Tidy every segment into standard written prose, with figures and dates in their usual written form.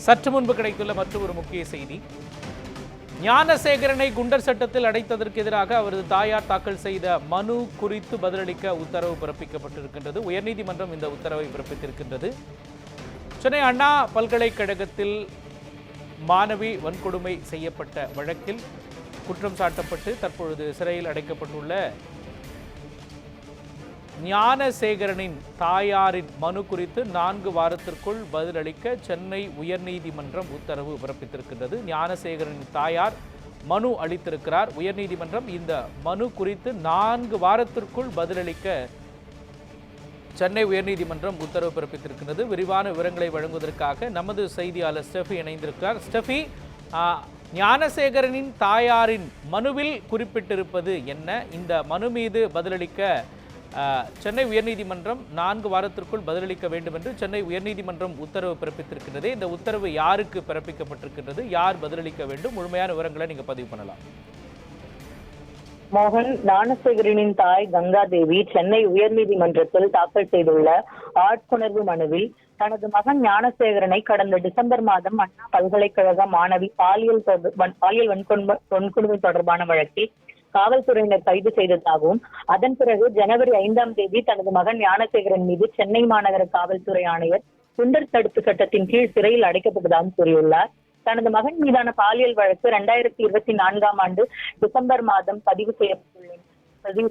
சற்று முன்பு கிடைத்துள்ள மற்றொரு முக்கிய செய்தி. ஞானசேகரனை குண்டர் சட்டத்தில் அடைத்ததற்கு எதிராக அவரது தாயார் தாக்கல் செய்த மனு குறித்து பதிலளிக்க உத்தரவு பிறப்பிக்கப்பட்டிருக்கின்றது. உயர்நீதிமன்றம் இந்த உத்தரவை பிறப்பித்திருக்கின்றது. சென்னை அண்ணா பல்கலைக்கழகத்தில் மாணவி வன்கொடுமை செய்யப்பட்ட வழக்கில் குற்றம் சாட்டப்பட்டு தற்பொழுது சிறையில் அடைக்கப்பட்டுள்ள ஞானசேகரனின் தாயாரின் மனு குறித்து 4 வாரத்திற்குள் பதிலளிக்க சென்னை உயர்நீதிமன்றம் உத்தரவு பிறப்பித்திருக்கின்றது. ஞானசேகரனின் தாயார் மனு அளித்திருக்கிறார். உயர்நீதிமன்றம் இந்த மனு குறித்து 4 வாரத்திற்குள் பதிலளிக்க சென்னை உயர்நீதிமன்றம் உத்தரவு பிறப்பித்திருக்கின்றது. விரிவான விவரங்களை வழங்குவதற்காக நமது செய்தியாளர் ஸ்டெஃபி இணைந்திருக்கிறார். ஸ்டெஃபி, ஞானசேகரனின் தாயாரின் மனுவில் குறிப்பிட்டிருப்பது என்ன? இந்த மனு மீது பதிலளிக்க சென்னை உயர்நீதிமன்றம் 4 வாரத்திற்குள் பதிலளிக்க வேண்டும் என்று சென்னை உயர்நீதிமன்றம் உத்தரவு பிறப்பித்திருக்கிறது. இந்த உத்தரவு யாருக்கு பிறப்பிக்கப்பட்டிருக்கின்றது? யார் பதிலளிக்க வேண்டும்? முழுமையான விவரங்களை நீங்க பதிவு பண்ணலாம். மோகன், ஞானசேகரனின் தாய் கங்காதேவி சென்னை உயர்நீதிமன்றத்தில் தாக்கல் செய்துள்ள ஆட்கொணர்வு மனுவில் தனது மகன் ஞானசேகரனை கடந்த டிசம்பர் மாதம் அண்ணா பல்கலைக்கழக மாணவி பாலியல் வன்கொடுமை தொடர்பான வழக்கில் காவல்துறையினர் கைது செய்ததாகவும் அதன் பிறகு ஜனவரி 5ஆம் தேதி தனது மகன் ஞானசேகரன் மீது சென்னை மாநகர காவல்துறை ஆணையர் குண்டர் தடுப்பு சட்டத்தின் கீழ் சிறையில் அடைக்கப்பட்டதாகவும் கூறியுள்ளார். தனது மகன் மீதான பாலியல் வழக்கு 2024ஆம் ஆண்டு டிசம்பர் மாதம் பதிவு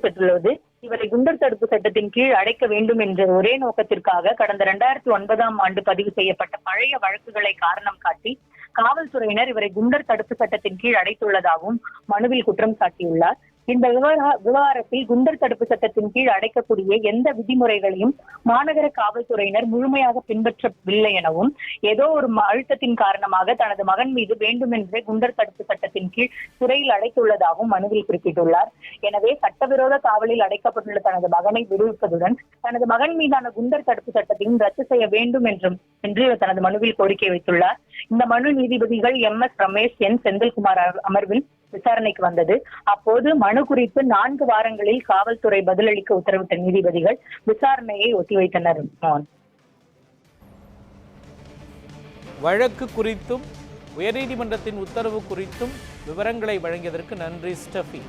பெற்றுள்ளது. இவரை குண்டர் தடுப்பு சட்டத்தின் கீழ் அடைக்க வேண்டும் என்ற ஒரே நோக்கத்திற்காக கடந்த 2009ஆம் ஆண்டு பதிவு செய்யப்பட்ட பழைய வழக்குகளை காரணம் காட்டி காவல்துறையினர் இவரை குண்டர் தடுப்பு சட்டத்தின் கீழ் அடைத்துள்ளதாகவும் மனுவில் குற்றம் சாட்டியுள்ளார். இந்த விவகாரத்தில் குண்டர் தடுப்பு சட்டத்தின் கீழ் அடைக்கக்கூடிய எந்த விதிமுறைகளையும் மாநகர காவல்துறையினர் முழுமையாக பின்பற்றவில்லை எனவும் ஏதோ ஒரு அழுத்தத்தின் காரணமாக தனது மகன் மீது வேண்டுமென்றே குண்டர் தடுப்பு சட்டத்தின் கீழ் சிறையில் அடைத்துள்ளதாகவும் மனுவில் குறிப்பிட்டுள்ளார். எனவே சட்டவிரோத காவலில் அடைக்கப்பட்டுள்ள தனது மகனை விடுவிப்பதுடன் தனது மகன் மீதான குண்டர் தடுப்பு சட்டத்தையும் ரத்து செய்ய வேண்டும் என்று தனது மனுவில் கோரிக்கை வைத்துள்ளார். இந்த மனு நீதிபதிகள் MS ரமேஷ், N செந்தில்குமார் அமர்வில் விசாரணைக்கு வந்தது. அப்போது மனு குறித்து 4 வாரங்களில் காவல்துறை பதிலளிக்க உத்தரவிட்ட நீதிபதிகள் விசாரணையை ஒத்திவைத்தனர். வழக்கு குறித்தும் உயர்நீதிமன்றத்தின் உத்தரவு குறித்தும் விவரங்களை வழங்கியதற்கு நன்றி ஸ்டெஃபி.